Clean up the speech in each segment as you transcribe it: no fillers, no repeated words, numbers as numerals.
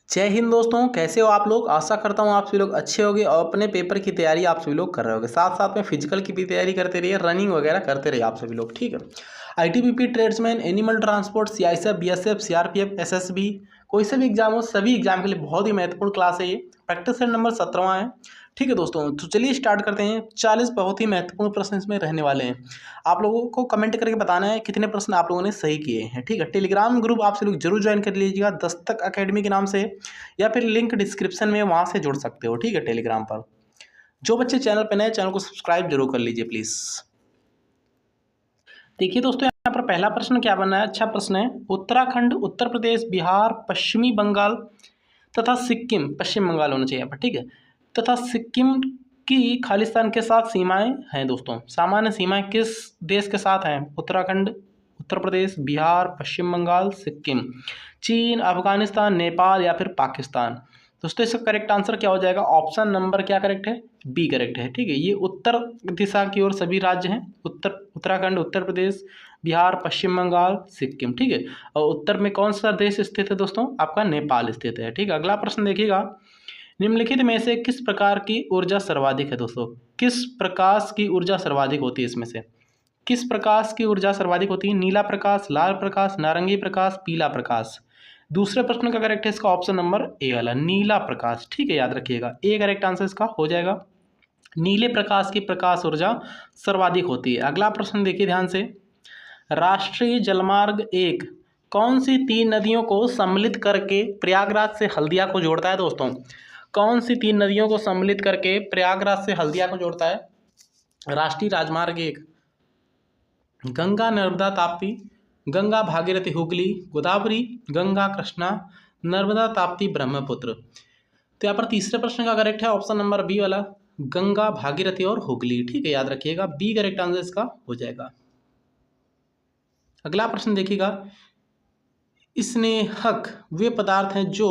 जय हिंद दोस्तों, कैसे हो आप लोग। आशा करता हूँ आप सभी लोग अच्छे होंगे और अपने पेपर की तैयारी आप सभी लोग कर रहे होंगे। साथ साथ में फिजिकल की भी तैयारी करते रहिए, रनिंग वगैरह करते रहिए आप सभी लोग, ठीक है। ITBP, tradesman, animal transport, CISF, BSF, CRPF, SSB, कोई से भी एग्जाम हो, सभी एग्जाम के लिए बहुत ही महत्वपूर्ण क्लास है ये। प्रैक्टिस सेट नंबर 17 है, ठीक है दोस्तों। तो चलिए स्टार्ट करते हैं। 40 बहुत ही महत्वपूर्ण प्रश्न इसमें रहने वाले हैं। आप लोगों को कमेंट करके बताना है कितने प्रश्न आप लोगों ने सही किए हैं, ठीक है। टेलीग्राम ग्रुप आप लोग जरूर ज्वाइन कर लीजिएगा, दस्तक अकेडमी के नाम से, या फिर लिंक डिस्क्रिप्शन में वहाँ से जुड़ सकते हो, ठीक है, टेलीग्राम पर। जो बच्चे चैनल पर नए, चैनल को सब्सक्राइब जरूर कर लीजिए प्लीज़। देखिए दोस्तों, यहाँ पर पहला प्रश्न क्या बना है, अच्छा प्रश्न है। उत्तराखंड, उत्तर प्रदेश, बिहार, पश्चिमी बंगाल तथा सिक्किम, पश्चिम बंगाल होना चाहिए यहाँ पर, ठीक है, तथा सिक्किम की खालिस्तान के साथ सीमाएं हैं दोस्तों। सामान्य सीमाएं किस देश के साथ हैं? उत्तराखंड, उत्तर प्रदेश, बिहार, पश्चिम बंगाल, सिक्किम, चीन, अफगानिस्तान, नेपाल या फिर पाकिस्तान। दोस्तों इसका करेक्ट आंसर क्या हो जाएगा? ऑप्शन नंबर क्या करेक्ट है? बी करेक्ट है, ठीक है। ये उत्तर दिशा की ओर सभी राज्य हैं, उत्तराखंड, उत्तर प्रदेश, बिहार, पश्चिम बंगाल, सिक्किम, ठीक है। और उत्तर में कौन सा देश स्थित है दोस्तों? आपका नेपाल स्थित है, ठीक है। अगला प्रश्न देखिएगा, निम्नलिखित में से किस प्रकार की ऊर्जा सर्वाधिक है दोस्तों? किस प्रकाश की ऊर्जा सर्वाधिक होती है इसमें से? किस प्रकाश की ऊर्जा सर्वाधिक होती है? नीला प्रकाश, लाल प्रकाश, नारंगी प्रकाश, पीला प्रकाश। दूसरे प्रश्न का करेक्ट है इसका ऑप्शन नंबर ए वाला, नीला प्रकाश, ठीक है, याद रखिएगा। ए करेक्ट आंसर इसका हो जाएगा। नीले प्रकाश की प्रकाश ऊर्जा सर्वाधिक होती है। अगला प्रश्न देखिए ध्यान से, राष्ट्रीय जलमार्ग 1 कौन सी 3 नदियों को सम्मिलित करके प्रयागराज से हल्दिया को जोड़ता है दोस्तों? कौन सी 3 नदियों को सम्मिलित करके प्रयागराज से हल्दिया को जोड़ता है? राष्ट्रीय राजमार्ग 1, गंगा नर्मदा ताप्ती, गंगा भागीरथी हुगली, गोदावरी, गंगा कृष्णा, नर्मदा ताप्ती ब्रह्मपुत्र। तो यहाँ पर तीसरे प्रश्न का करेक्ट है ऑप्शन नंबर बी वाला, गंगा भागीरथी और हुगली, ठीक है, याद रखिएगा। बी करेक्ट आंसर इसका हो जाएगा। अगला प्रश्न देखिएगा, स्नेहक वे पदार्थ हैं जो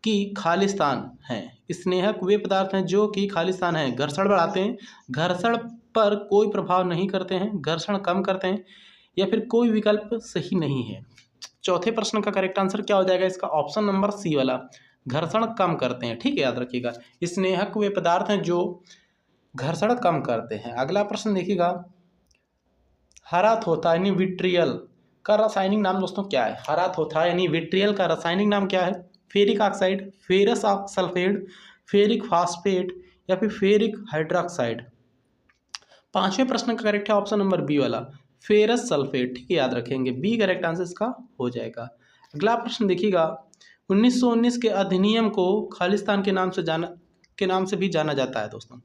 कि खालिस्तान हैं। स्नेहक वे पदार्थ हैं जो कि खालिस्तान हैं। घर्षण बढ़ाते हैं, घर्षण पर कोई प्रभाव नहीं करते हैं, घर्षण कम करते हैं, या फिर कोई विकल्प सही नहीं है। चौथे प्रश्न का करेक्ट आंसर क्या हो जाएगा इसका? ऑप्शन नंबर सी वाला, घर्षण कम करते हैं, ठीक है, याद रखिएगा। स्नेहक वे पदार्थ हैं जो घर्षण कम करते हैं। अगला प्रश्न देखिएगा, हरा थोथा यानी विट्रियल का रासायनिक नाम दोस्तों क्या है? हरा थोथा यानी विट्रियल का रासायनिक नाम क्या है? Ferric oxide, ferrous sulphate, ferric phosphate या फिर फेरिक हाइड्रोक्साइड। पांचवें प्रश्न का करेक्ट है ऑप्शन नंबर बी वाला, फेरस सल्फेट, ठीक है, याद रखेंगे। बी करेक्ट आंसर इसका हो जाएगा। अगला प्रश्न देखिएगा, 1919 के अधिनियम को खालिस्तान के नाम से भी जाना जाता है दोस्तों।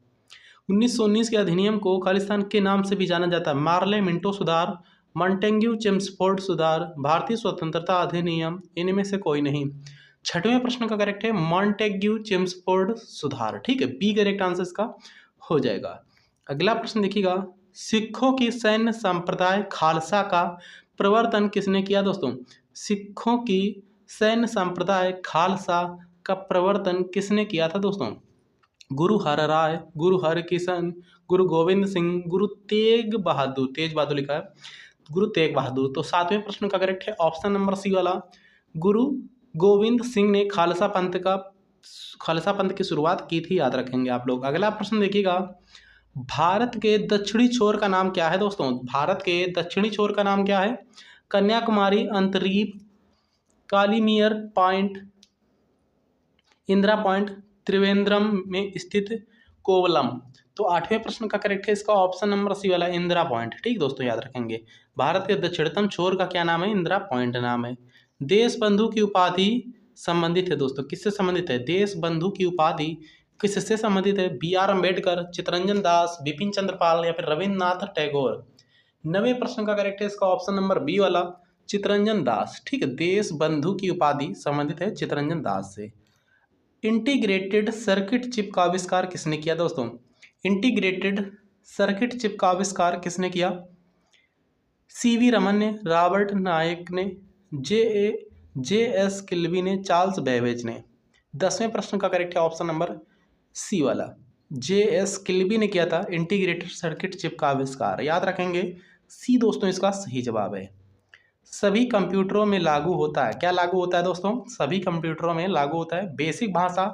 1919 के अधिनियम को खालिस्तान के नाम से भी जाना जाता है। मार्ले मिंटो सुधार, मॉन्टेग्यू चेम्सफोर्ड सुधार, भारतीय स्वतंत्रता अधिनियम, इनमें से कोई नहीं। छठवें प्रश्न का करेक्ट है मॉन्टेग्यू चेम्सफोर्ड सुधार, ठीक है, बी करेक्ट आंसर इसका हो जाएगा। अगला प्रश्न देखिएगा, सिखों की सैन्य संप्रदाय खालसा का प्रवर्तन किसने किया दोस्तों? सिखों की सैन्य संप्रदाय खालसा का प्रवर्तन किसने किया था दोस्तों? गुरु हर राय, गुरु हरकिशन, गुरु गोविंद सिंह, गुरु तेग बहादुर, तेज बहादुर लिखा है, गुरु तेग बहादुर। तो सातवें प्रश्न का करेक्ट है ऑप्शन नंबर सी वाला, गुरु गोविंद सिंह ने खालसा पंथ की शुरुआत की थी, याद रखेंगे आप लोग। अगला प्रश्न देखिएगा, भारत के दक्षिणी छोर का नाम क्या है दोस्तों? भारत के दक्षिणी छोर का नाम क्या है? कन्याकुमारी, अंतरीप, कालीमियर पॉइंट, इंदिरा पॉइंट, त्रिवेंद्रम में स्थित कोवलम। तो आठवें प्रश्न का करेक्ट है इसका ऑप्शन नंबर सी वाला, इंदिरा पॉइंट, ठीक दोस्तों, याद रखेंगे। भारत के दक्षिणतम छोर का क्या नाम है? इंदिरा पॉइंट नाम है। देश बंधु की उपाधि संबंधित है दोस्तों, किससे संबंधित है? देश बंधु की उपाधि किससे संबंधित है? बी आर अम्बेडकर, चित्तरंजन दास, बिपिन चंद्र पाल या फिर रविन्द्रनाथ टैगोर। नवे प्रश्न का करेक्ट है इसका ऑप्शन नंबर बी वाला, चित्तरंजन दास, ठीक है। देश बंधु की उपाधि संबंधित है चित्तरंजन दास से। इंटीग्रेटेड सर्किट चिप का आविष्कार किसने किया दोस्तों? इंटीग्रेटेड सर्किट चिप का आविष्कार किसने किया? सीवी रमन ने, रॉबर्ट नायक ने, जे एस किल्बी ने, चार्ल्स बेबेज ने। 10वें प्रश्न का करेक्ट है ऑप्शन नंबर सी वाला, जे.एस. किल्बी ने किया था इंटीग्रेटेड सर्किट चिप का आविष्कार, याद रखेंगे। सी दोस्तों इसका सही जवाब है। सभी कंप्यूटरों में लागू होता है। क्या लागू होता है दोस्तों? सभी कंप्यूटरों में लागू होता है। बेसिक भाषा,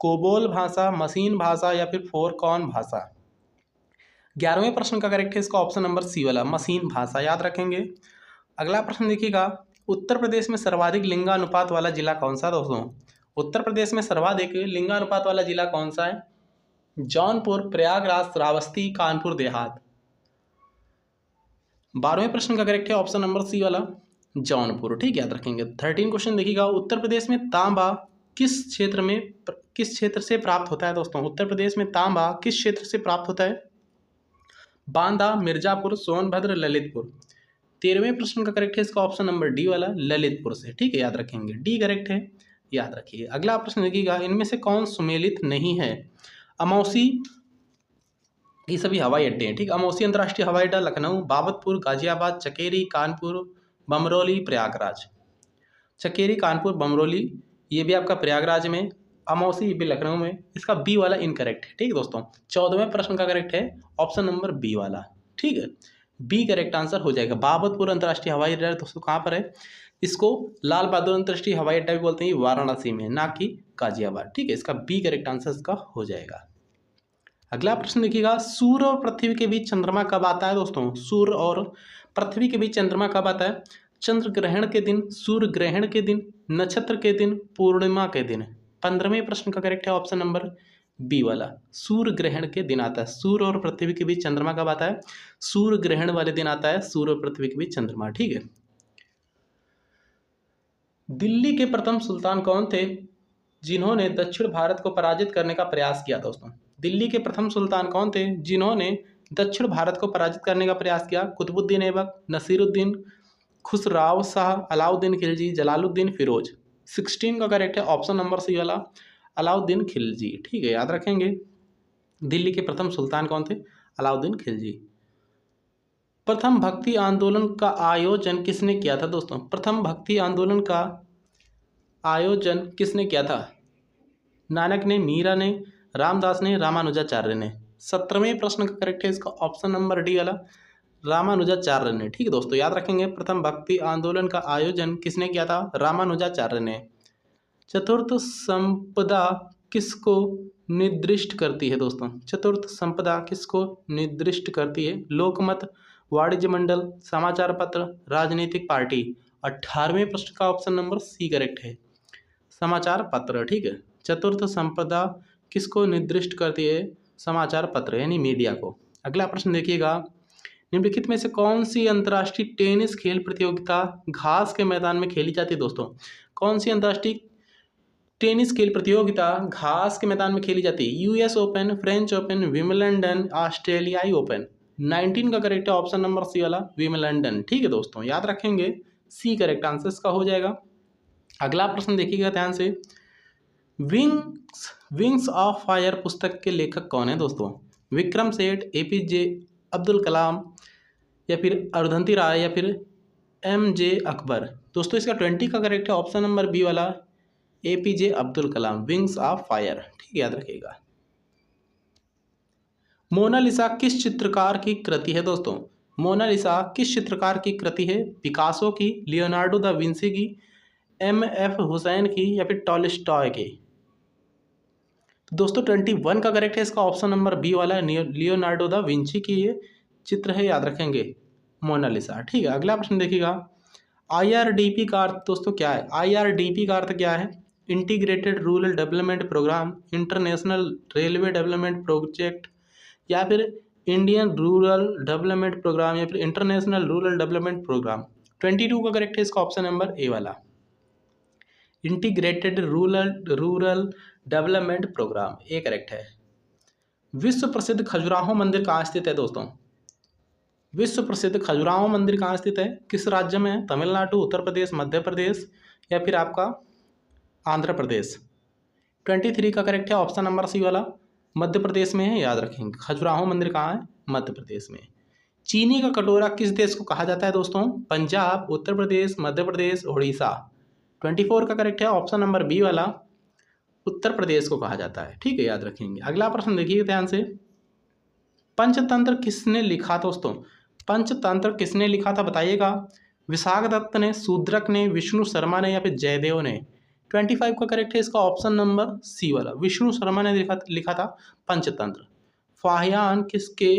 कोबोल भाषा, मशीन भाषा या फिर फोरकॉन भाषा। 11वें प्रश्न का करेक्ट है इसका ऑप्शन नंबर सी वाला, मशीन भाषा, याद रखेंगे। अगला प्रश्न देखिएगा, उत्तर प्रदेश में सर्वाधिक लिंगानुपात वाला जिला कौन सा दोस्तों? उत्तर प्रदेश में सर्वाधिक लिंगानुपात वाला जिला कौन सा है? जौनपुर, प्रयागराज, श्रावस्ती, कानपुर देहात। 12वें प्रश्न का करेक्ट है ऑप्शन नंबर सी वाला, जौनपुर, ठीक, याद रखेंगे। 13 क्वेश्चन देखिएगा, उत्तर प्रदेश में तांबा किस क्षेत्र से प्राप्त होता है दोस्तों? उत्तर प्रदेश में तांबा किस क्षेत्र से प्राप्त होता है? बांदा, मिर्जापुर, सोनभद्र, ललितपुर। 13वें प्रश्न का करेक्ट है इसका ऑप्शन नंबर डी वाला, ललितपुर से, ठीक है, याद रखेंगे, डी करेक्ट है, याद रखिए। अगला प्रश्न देखिएगा, इनमें से कौन सुमेलित नहीं है? अमौसी, ये सभी हवाई अड्डे हैं, ठीक। अमौसी अंतर्राष्ट्रीय हवाई अड्डा लखनऊ, बाबतपुर गाजियाबाद, चकेरी कानपुर, बमरौली प्रयागराज। चकेरी कानपुर बमरौली ये भी आपका प्रयागराज में, अमौसी ये भी लखनऊ में। इसका बी वाला इनकरेक्ट है, ठीक है दोस्तों। 14वें प्रश्न का करेक्ट है ऑप्शन नंबर बी वाला, ठीक है, बी करेक्ट आंसर हो जाएगा। बाबतपुर अंतर्राष्ट्रीय हवाई अड्डा दोस्तों कहाँ पर है? इसको लाल बहादुर अंतर्राष्ट्रीय हवाई अड्डा भी बोलते हैं, वाराणसी में, ना कि गाजियाबाद, ठीक है। इसका बी करेक्ट आंसर इसका हो जाएगा। अगला प्रश्न देखिएगा, सूर्य और पृथ्वी के बीच चंद्रमा कब आता है दोस्तों? सूर्य और पृथ्वी के बीच चंद्रमा कब आता है? चंद्र ग्रहण के दिन, सूर्य ग्रहण के दिन, नक्षत्र के दिन, पूर्णिमा के दिन। 15वें प्रश्न का करेक्ट है ऑप्शन नंबर बी वाला, सूर्य ग्रहण के दिन आता है। सूर्य और पृथ्वी के बीच चंद्रमा कब आता है? सूर्य ग्रहण वाले दिन आता है सूर्य और पृथ्वी के बीच चंद्रमा, ठीक है। दिल्ली के प्रथम सुल्तान कौन थे जिन्होंने दक्षिण भारत को पराजित करने का प्रयास किया दोस्तों? दिल्ली के प्रथम सुल्तान कौन थे जिन्होंने दक्षिण भारत को पराजित करने का प्रयास किया? कुतुबुद्दीन ऐबक, नसीरुद्दीन, खुसराव शाह, अलाउद्दीन खिलजी, जलालुद्दीन फिरोज। 16 का करेक्ट है ऑप्शन नंबर सी वाला, अलाउद्दीन खिलजी, ठीक है, याद रखेंगे। दिल्ली के प्रथम सुल्तान कौन थे? अलाउद्दीन खिलजी। प्रथम भक्ति आंदोलन का आयोजन किसने किया था दोस्तों? प्रथम भक्ति आंदोलन का आयोजन किसने किया था? नानक ने, मीरा ने, रामदास ने, रामानुजाचार्य ने। 17वें प्रश्न का करेक्ट है इसका ऑप्शन नंबर डी वाला, रामानुजाचार्य ने, ठीक है दोस्तों, याद रखेंगे। प्रथम भक्ति आंदोलन का आयोजन किसने किया था? रामानुजाचार्य ने। चतुर्थ संपदा किसको निर्दिष्ट करती है दोस्तों? चतुर्थ संपदा किसको निर्दिष्ट करती है? लोकमत, वाणिज्य मंडल, समाचार पत्र, राजनीतिक पार्टी। 18वें प्रश्न का ऑप्शन नंबर सी करेक्ट है, समाचार पत्र, ठीक है। चतुर्थ संपदा किसको निर्दिष्ट करती है? समाचार पत्र यानी मीडिया को। अगला प्रश्न देखिएगा, निम्नलिखित में से कौन सी अंतर्राष्ट्रीय टेनिस खेल प्रतियोगिता घास के मैदान में खेली जाती है दोस्तों? कौन सी अंतर्राष्ट्रीय टेनिस खेल प्रतियोगिता घास के मैदान में खेली जाती है? US open, French open, Wimbledon, ऑस्ट्रेलियाई ओपन। 19 का करेक्ट है ऑप्शन नंबर सी वाला, विम्बलडन, ठीक है दोस्तों, याद रखेंगे, सी करेक्ट आंसर इसका हो जाएगा। अगला प्रश्न देखिएगा ध्यान से, विंग्स ऑफ फायर पुस्तक के लेखक कौन है दोस्तों? विक्रम सेठ, एपीजे अब्दुल कलाम या फिर अरुंधति राय या फिर एमजे अकबर। दोस्तों इसका 20 का करेक्ट है ऑप्शन नंबर बी वाला, APJ Abdul Kalam, wings of fire, ठीक है, याद रखिएगा। मोनालिसा किस चित्रकार की कृति है दोस्तों? मोनालिसा किस चित्रकार की कृति है? पिकासो की, लियोनार्डो दा विंसी की, एम.एफ. हुसैन की या फिर टॉलस्टॉय की। दोस्तों 21 का करेक्ट है इसका ऑप्शन नंबर बी वाला, लियोनार्डो दा विंची की ये चित्र है, याद रखेंगे, मोनालिसा, ठीक है। अगला प्रश्न देखिएगा, आईआरडीपी का अर्थ दोस्तों क्या है? आईआरडीपी का अर्थ क्या है? Integrated rural development program, international railway development project या फिर इंडियन रूरल डेवलपमेंट प्रोग्राम या फिर इंटरनेशनल रूरल डेवलपमेंट प्रोग्राम। 22 का करेक्ट है इसका ऑप्शन नंबर ए वाला, integrated rural development programme, A correct है। विश्व प्रसिद्ध खजुराहो मंदिर कहाँ स्थित है दोस्तों? विश्व प्रसिद्ध खजुराहो मंदिर कहाँ स्थित है? किस राज्य में है? तमिलनाडु, उत्तर प्रदेश, मध्य प्रदेश या फिर आपका आंध्र प्रदेश। 23 का करेक्ट है ऑप्शन नंबर सी वाला, मध्य प्रदेश में है, याद रखेंगे। खजुराहो मंदिर कहाँ है? मध्य प्रदेश में। चीनी का कटोरा किस देश को कहा जाता है दोस्तों? पंजाब, उत्तर प्रदेश, मध्य प्रदेश, उड़ीसा। 24 का करेक्ट है ऑप्शन नंबर बी वाला, उत्तर प्रदेश को कहा जाता है, ठीक है, याद रखेंगे। अगला प्रश्न देखिए ध्यान से, पंचतंत्र किसने लिखा दोस्तों? पंचतंत्र किसने लिखा था बताइएगा? विशाख दत्त ने, शूद्रक ने, विष्णु शर्मा ने या फिर जयदेव ने। 25 का करेक्ट है इसका ऑप्शन नंबर सी वाला, विष्णु शर्मा ने लिखा था पंचतंत्र। फाहियान किसके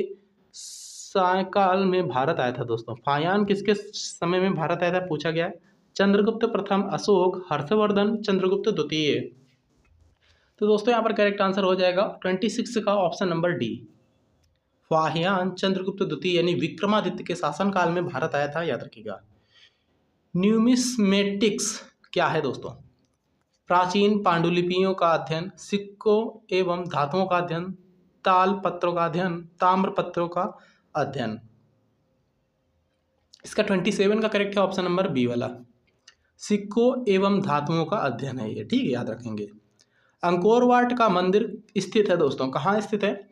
सायकाल में भारत आया था दोस्तों? फाहियान किसके समय में भारत आया था पूछा गया है। चंद्रगुप्त प्रथम, अशोक, हर्षवर्धन, चंद्रगुप्त द्वितीय। तो दोस्तों यहाँ पर करेक्ट आंसर हो जाएगा 26 का option number D. Fahien Chandragupta द्वितीय यानी विक्रमादित्य के शासनकाल में भारत आया था, याद रखिएगा। न्यूमिस्मेटिक्स क्या है दोस्तों? प्राचीन पांडुलिपियों का अध्ययन, सिक्कों एवं धातुओं का अध्ययन, ताल पत्रों का अध्ययन, ताम्र पत्रों का अध्ययन। इसका 27 का करेक्ट है ऑप्शन नंबर बी वाला, सिक्कों एवं धातुओं का अध्ययन है ये, ठीक है, याद रखेंगे। अंकोर वाट का मंदिर स्थित है दोस्तों, कहाँ स्थित है?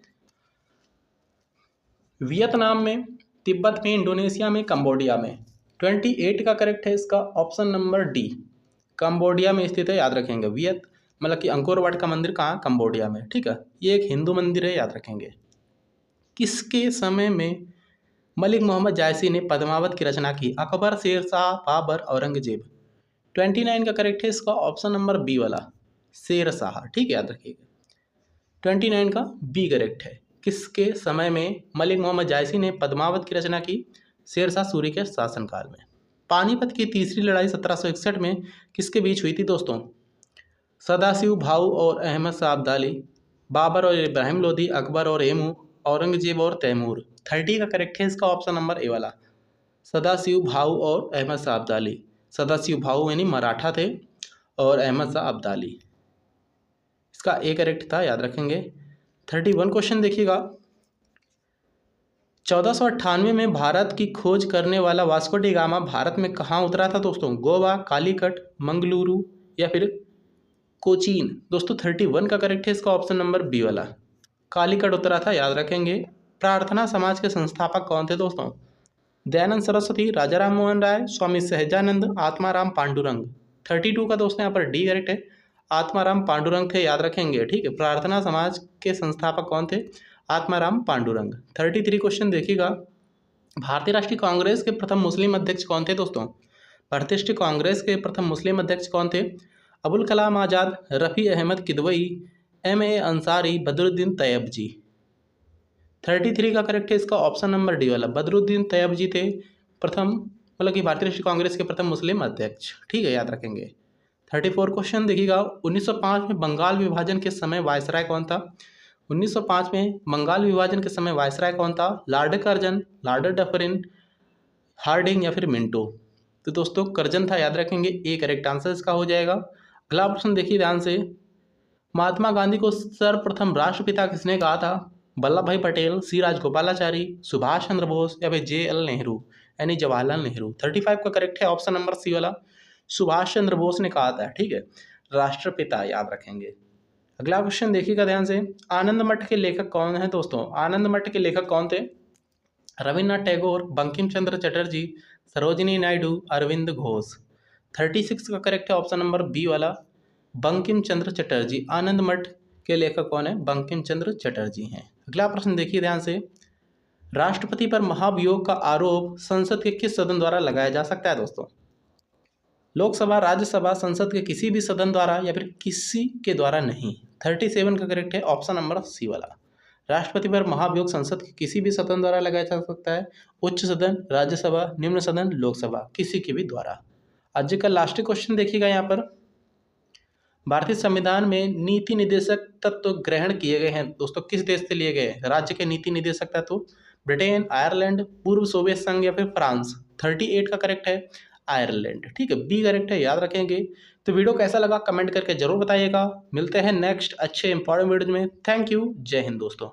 वियतनाम में, तिब्बत में, इंडोनेशिया में, कंबोडिया में। 28 का करेक्ट है इसका ऑप्शन नंबर डी, कंबोडिया में स्थित है, याद रखेंगे। मतलब कि अंकोर वाट का मंदिर कहाँ? कंबोडिया में, ठीक है। ये एक हिंदू मंदिर है, याद रखेंगे। किसके समय में मलिक मोहम्मद जायसी ने पद्मावत की रचना की? अकबर, शेरशाह, बाबर, औरंगजेब। 29 का करेक्ट है इसका ऑप्शन नंबर बी वाला, शेरशाह, ठीक है, याद रखिएगा। 29 का बी करेक्ट है। किसके समय में मलिक मोहम्मद जायसी ने पद्मावत की रचना की? शेरशाह सूरी के शासनकाल में। पानीपत की तीसरी लड़ाई 1761 में किसके बीच हुई थी दोस्तों? सदाशिव भाऊ और अहमद शाह अब्दाली, बाबर और इब्राहिम लोधी, अकबर और हेमू, औरंगजेब और तैमूर। 30 का करेक्ट है इसका ऑप्शन नंबर ए वाला, सदाशिव भाऊ और अहमद शाह अब्दाली। सदाशिव भाऊ यानी मराठा थे और अहमद शाह अब्दाली, इसका ए करेक्ट था, याद रखेंगे। 31 क्वेश्चन देखिएगा। 1498 में भारत की खोज करने वाला वास्को डी गामा भारत में कहाँ उतरा था दोस्तों? गोवा, कालीकट, मंगलुरु या फिर कोचीन। दोस्तों 31 का करेक्ट है इसका ऑप्शन नंबर बी वाला, कालीकट उतरा था, याद रखेंगे। प्रार्थना समाज के संस्थापक कौन थे दोस्तों? दयानंद सरस्वती, राजा राम मोहन राय, स्वामी सहजानंद, आत्माराम पांडुरंग। 32 का दोस्तों यहाँ पर डी करेक्ट है, आत्माराम पांडुरंग थे, याद रखेंगे, ठीक है। प्रार्थना समाज के संस्थापक कौन थे? आत्माराम पांडुरंग। 33 क्वेश्चन देखिएगा। भारतीय राष्ट्रीय कांग्रेस के प्रथम मुस्लिम अध्यक्ष कौन थे दोस्तों? भारतीय राष्ट्रीय कांग्रेस के प्रथम मुस्लिम अध्यक्ष कौन थे? अबुल कलाम आज़ाद, रफ़ी अहमद किदवई, M.A. अंसारी, बदरुद्दीन तैयबजी। 33 का करेक्ट है इसका ऑप्शन नंबर डी वाला, बदरुद्दीन तैयबजी थे प्रथम, मतलब कि भारतीय राष्ट्रीय कांग्रेस के प्रथम मुस्लिम अध्यक्ष, ठीक है, याद रखेंगे। 34 क्वेश्चन देखिएगा। 1905 में बंगाल विभाजन के समय वायसराय कौन था? 1905 में बंगाल विभाजन के समय वायसराय कौन था? Lord Curzon, Lord Dufferin, Hardinge या फिर मिंटो। तो दोस्तों कर्जन था, याद रखेंगे, ए करेक्ट आंसर इसका हो जाएगा। अगला प्रश्न देखिए ध्यान से। महात्मा गांधी को सर्वप्रथम राष्ट्रपिता किसने कहा था? वल्लभ भाई पटेल, सी राजगोपालाचारी, सुभाष चंद्र बोस या फिर JL नेहरू यानी जवाहरलाल नेहरू। 35 का करेक्ट है ऑप्शन नंबर सी वाला, सुभाष चंद्र बोस ने कहा था, ठीक है, राष्ट्रपिता, याद रखेंगे। अगला क्वेश्चन देखिएगा ध्यान से। आनंद मठ के लेखक कौन है दोस्तों? आनंद मठ के लेखक कौन थे? रविन्द्रनाथ टैगोर, बंकिम चंद्र चटर्जी, सरोजिनी नायडू, अरविंद घोष। 36 का करेक्ट है ऑप्शन नंबर बी वाला, बंकिम चंद्र चटर्जी। आनंद मठ के लेखक कौन है? बंकिम चंद्र चटर्जी हैं। अगला प्रश्न देखिए ध्यान से। राष्ट्रपति पर महाभियोग का आरोप संसद के किस सदन द्वारा लगाया जा सकता है दोस्तों? लोकसभा, राज्यसभा, संसद के किसी भी सदन द्वारा या फिर किसी के द्वारा नहीं। 37 का करेक्ट है ऑप्शन नंबर सी वाला, राष्ट्रपति पर महाभियोग संसद के किसी भी सदन द्वारा लगाया जा सकता है, उच्च सदन, राज्यसभा, निम्न सदन, लोकसभा, किसी के भी द्वारा। आज का लास्ट क्वेश्चन देखिएगा यहाँ पर। भारतीय संविधान में नीति निदेशक तत्व ग्रहण किए गए हैं दोस्तों, किस देश से लिए गए हैं राज्य के नीति निदेशक तत्व? ब्रिटेन, आयरलैंड, पूर्व सोवियत संघ या फिर फ्रांस। 38 का करेक्ट है आयरलैंड, ठीक है, बी करेक्ट है, याद रखेंगे। तो वीडियो कैसा लगा कमेंट करके जरूर बताइएगा। मिलते हैं नेक्स्ट अच्छे इंपॉर्टेंट वीडियो में। थैंक यू, जय हिंद दोस्तों।